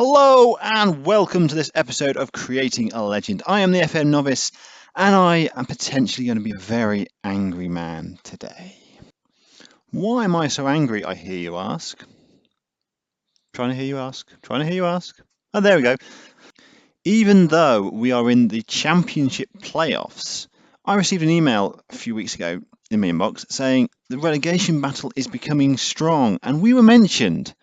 Hello and welcome to this episode of Creating a Legend. I am the FM novice and I am potentially going to be a very angry man today. Why am I so angry, I hear you ask? Trying to hear you ask? Trying to hear you ask? Oh, there we go. Even though we are in the championship playoffs, I received an email a few weeks ago in my inbox saying the relegation battle is becoming strong and we were mentioned.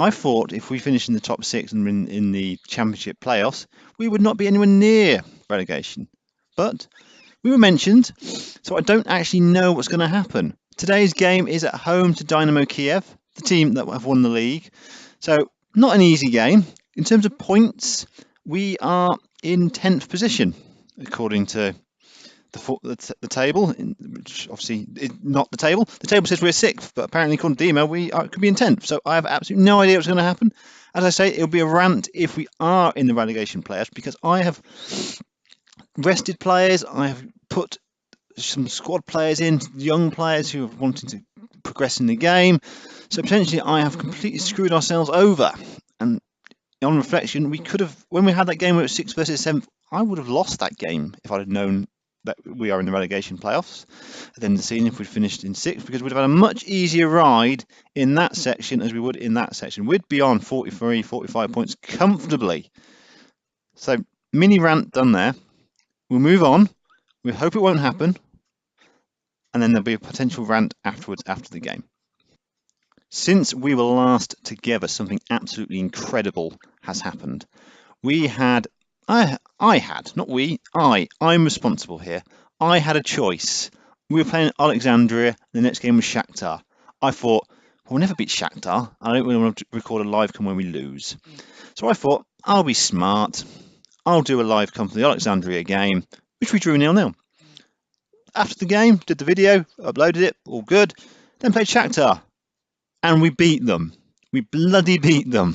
I thought if we finished in the top six and in the championship playoffs, we would not be anywhere near relegation. But we were mentioned, so I don't actually know what's going to happen. Today's game is at home to Dynamo Kiev, the team that have won the league. So not an easy game. In terms of points, we are in 10th position, according to the table, which obviously is not the table. The table says we're sixth, but apparently according to the email we could be in 10th. So I have absolutely no idea what's going to happen. As I say, it'll be a rant if we are in the relegation playoffs because I have rested players. I have put some squad players in, young players who are wanting to progress in the game. So potentially I have completely screwed ourselves over. And on reflection, we could have, when we had that game where it was 6th versus 7th, I would have lost that game if I'd have known that we are in the relegation playoffs at the end of the season if we'd finished in 6th, because we'd have had a much easier ride in that section as we would in that section. We'd be on 43, 45 points comfortably. So mini rant done there. We'll move on. We hope it won't happen. And then there'll be a potential rant afterwards after the game. Since we were last together, something absolutely incredible has happened. I'm responsible here. I had a choice. We were playing Alexandria, the next game was Shakhtar. I thought, we'll never beat Shakhtar. I don't really want to record a live come when we lose. So I thought, I'll be smart. I'll do a live come for the Alexandria game, which we drew 0-0. After the game, did the video, uploaded it, all good. Then played Shakhtar. And we beat them. We bloody beat them.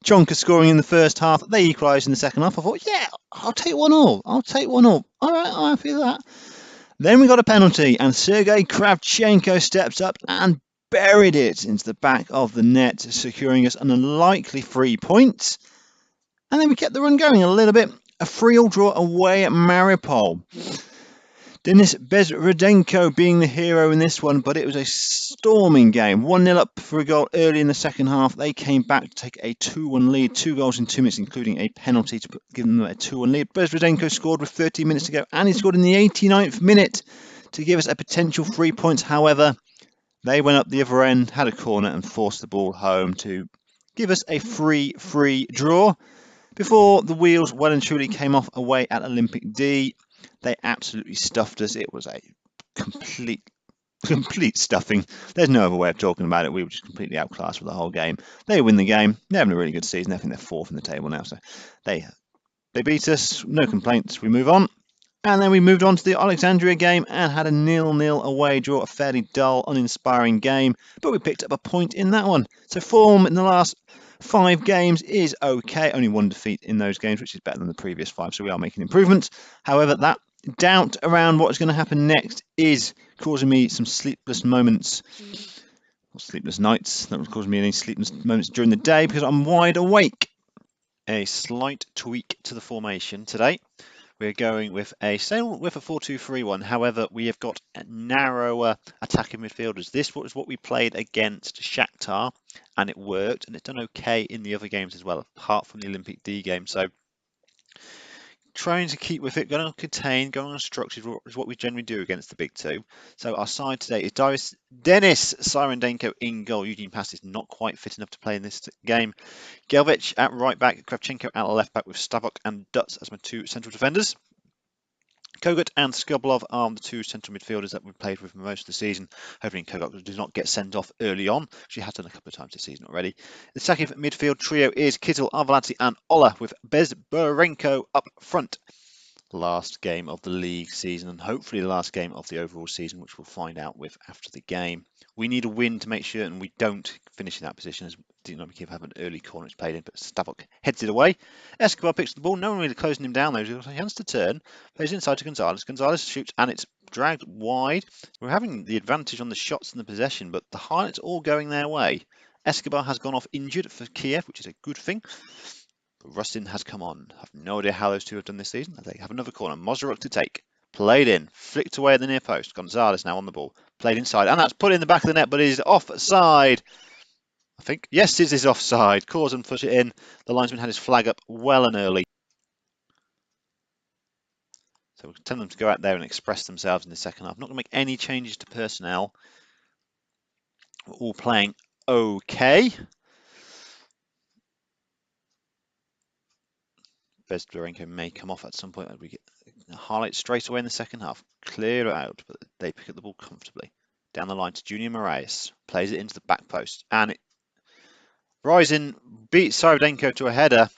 Jonker scoring in the first half. They equalised in the second half. I thought, yeah, I'll take 1-1. I'll take 1-1. All right, I'm happy with that. Then we got a penalty, and Sergei Kravchenko steps up and buried it into the back of the net, securing us an unlikely 3 points. And then we kept the run going a little bit. A 3-3 draw away at Mariupol. Denis Bezrudenko being the hero in this one, but it was a storming game. 1-0 up for a goal early in the second half. They came back to take a 2-1 lead, 2 goals in 2 minutes, including a penalty to give them a 2-1 lead. Bezrudenko scored with 13 minutes to go, and he scored in the 89th minute to give us a potential 3 points. However, they went up the other end, had a corner, and forced the ball home to give us a 3-3 draw. Before the wheels well and truly came off away at Olympic D, they absolutely stuffed us. It was a complete stuffing. There's no other way of talking about it. We were just completely outclassed for the whole game. They win the game. They're having a really good season. I think they're 4th in the table now. So they beat us. No complaints. We move on. And then we moved on to the Alexandria game and had a 0-0 away draw. A fairly dull, uninspiring game. But we picked up a point in that one. So form in the last 5 games is okay. Only 1 defeat in those games, which is better than the previous 5. So we are making improvements. However, that doubt around what's going to happen next is causing me some sleepless moments, or sleepless nights. That was causing me any sleepless moments during the day because I'm wide awake. A slight tweak to the formation today. We're going with a 4-2-3-1. However, we have got narrower attacking midfielders. This was what we played against Shakhtar, and it worked, and it's done okay in the other games as well, apart from the Olympic D game. So trying to keep with it, going on contain, going on structured is what we generally do against the big two. So our side today is Denis Sirendenko in goal. Eugene Pass is not quite fit enough to play in this game. Gelvich at right back, Kravchenko at left back with Stavok and Dutz as my 2 central defenders. Kogut and Skoblov are the 2 central midfielders that we've played with for most of the season. Hopefully Kogut does not get sent off early on. She has done a couple of times this season already. The second midfield trio is Kittel, Arveladze and Ola with Bezburenko up front. Last game of the league season and hopefully the last game of the overall season, which we'll find out with after the game. We need a win to make sure and we don't finish in that position, as Dynamo Kiev have an early corner it's played in, but Stavok heads it away. Escobar picks the ball, no one really closing him down though. He's got a chance to turn, plays inside to Gonzalez. Gonzalez shoots and it's dragged wide. We're having the advantage on the shots and the possession, but the highlights all going their way. Escobar has gone off injured for Kiev, which is a good thing. But Rustin has come on. I have no idea how those two have done this season. They have another corner. Mozaruk to take. Played in. Flicked away at the near post. Gonzalez now on the ball. Played inside. And that's put in the back of the net, but it is offside. I think. Yes, it is offside. Corson push it in. The linesman had his flag up well and early. So we'll tell them to go out there and express themselves in the second half. I'm not going to make any changes to personnel. We're all playing okay. Bezdorenko may come off at some point. We get a highlight straight away in the second half. Clear it out, but they pick up the ball comfortably. Down the line to Junior Moraes. Plays it into the back post. And Rising beats Sarodenko to a header.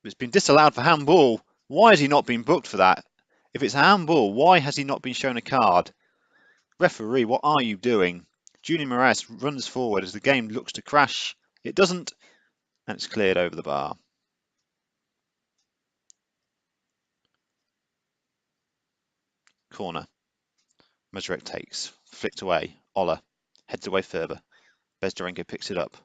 It's been disallowed for handball. Why has he not been booked for that? If it's a handball, why has he not been shown a card? Referee, what are you doing? Junior Moraes runs forward as the game looks to crash. It doesn't, and it's cleared over the bar. Corner. Mazurek takes. Flicked away. Ola heads away further. Bezdorenko picks it up.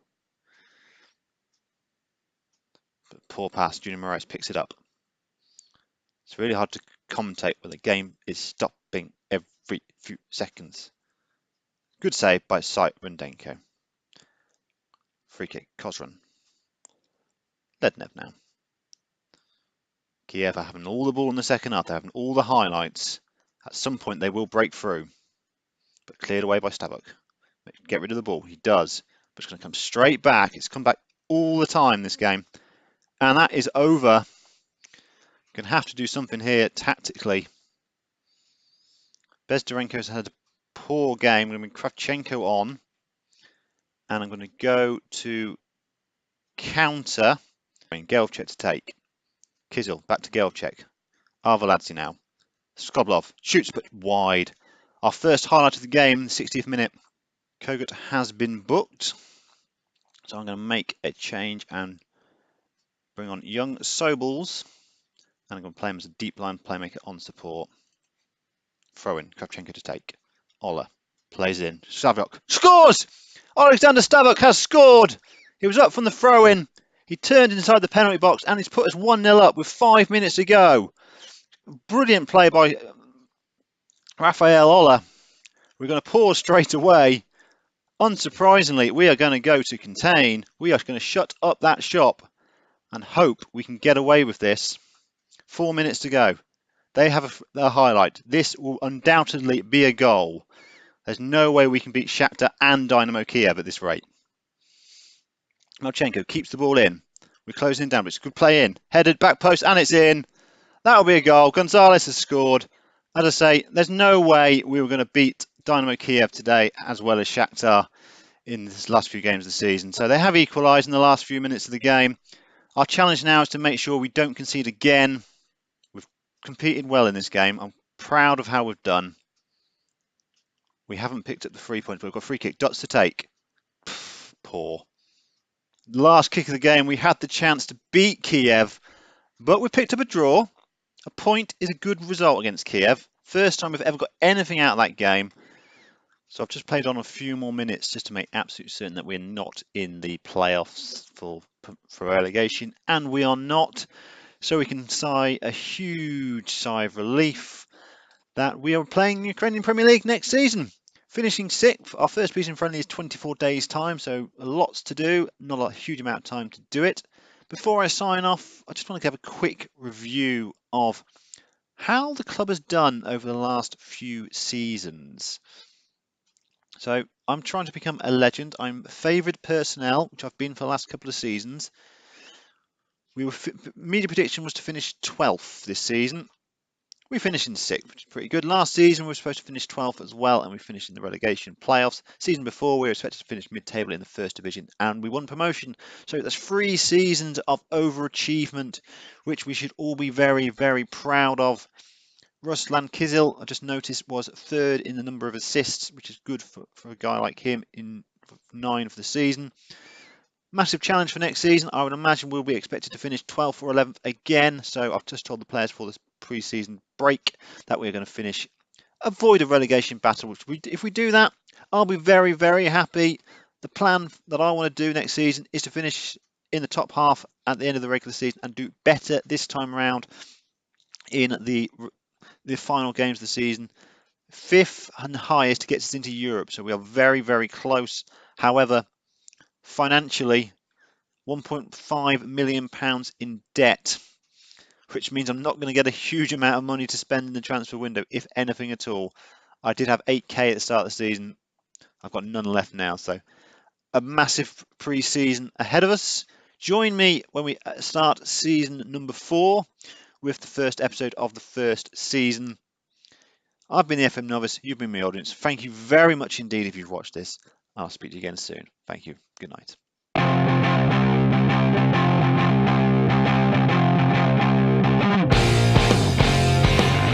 But poor pass. Junior Moraes picks it up. It's really hard to commentate when the game is stopping every few seconds. Good save by Rundenko. Free kick. Kozran. Lednev now. Kiev are having all the ball in the second half. They're having all the highlights. At some point they will break through. But cleared away by Stabuk. Get rid of the ball. He does. But it's going to come straight back. It's come back all the time, this game. And that is over. Going to have to do something here tactically. Bezdorenko's had a poor game. I'm going to bring Kravchenko on. And I'm going to go to counter. Gelchek to take. Kizil back to Gelchek. Arveladze now. Skoblov shoots but wide. Our first highlight of the game, the 60th minute. Kogut has been booked. So I'm going to make a change and bring on young Sobels. And I'm going to play him as a deep line playmaker on support. Throw in. Kravchenko to take. Ola plays in. Stavok scores! Alexander Stavok has scored! He was up from the throw in. He turned inside the penalty box and he's put us 1-0 up with 5 minutes to go. Brilliant play by Rafael Ola. We're going to pause straight away. Unsurprisingly, we are going to go to contain. We are going to shut up that shop and hope we can get away with this. 4 minutes to go. They have a highlight. This will undoubtedly be a goal. There's no way we can beat Shakhtar and Dynamo Kiev at this rate. Melchenko keeps the ball in. We're closing down, but it's a good play in. Headed back post, and it's in. That'll be a goal. Gonzalez has scored. As I say, there's no way we were going to beat Dynamo Kiev today as well as Shakhtar in the last few games of the season. So they have equalised in the last few minutes of the game. Our challenge now is to make sure we don't concede again. We've competed well in this game. I'm proud of how we've done. We haven't picked up the 3 points. We've got a free kick. Dots to take. Poor. Last kick of the game, we had the chance to beat Kiev, but we picked up a draw. A point is a good result against Kiev. First time we've ever got anything out of that game. So I've just played on a few more minutes just to make absolutely certain that we're not in the playoffs for relegation. And we are not. So we can sigh a huge sigh of relief that we are playing the Ukrainian Premier League next season. Finishing 6th, our first preseason friendly is 24 days time, so lots to do, not a huge amount of time to do it. Before I sign off, I just want to give a quick review of how the club has done over the last few seasons. So I'm trying to become a legend. I'm favoured personnel, which I've been for the last couple of seasons. Media prediction was to finish 12th this season. We finished in 6th, which is pretty good. Last season we were supposed to finish 12th as well, and we finished in the relegation playoffs. Season before we were expected to finish mid-table in the first division, and we won promotion. So that's 3 seasons of overachievement, which we should all be very, very proud of. Ruslan Kizil, I just noticed, was 3rd in the number of assists, which is good for a guy like him in 9 for the season. Massive challenge for next season. I would imagine we'll be expected to finish 12th or 11th again. So I've just told the players for this pre-season break that we're going to finish, avoid a relegation battle. Which if we do that, I'll be very, very happy. The plan that I want to do next season is to finish in the top half at the end of the regular season and do better this time around in the final games of the season. 5th and highest gets us into Europe, so we are very, very close. However, financially, £1.5 million in debt, which means I'm not going to get a huge amount of money to spend in the transfer window, if anything at all. I did have 8k at the start of the season. I've got none left now, so a massive pre-season ahead of us. Join me when we start season number 4 with the first episode of the first season. I've been the FM Novice, you've been my audience. Thank you very much indeed if you've watched this. I'll speak to you again soon. Thank you. Good night.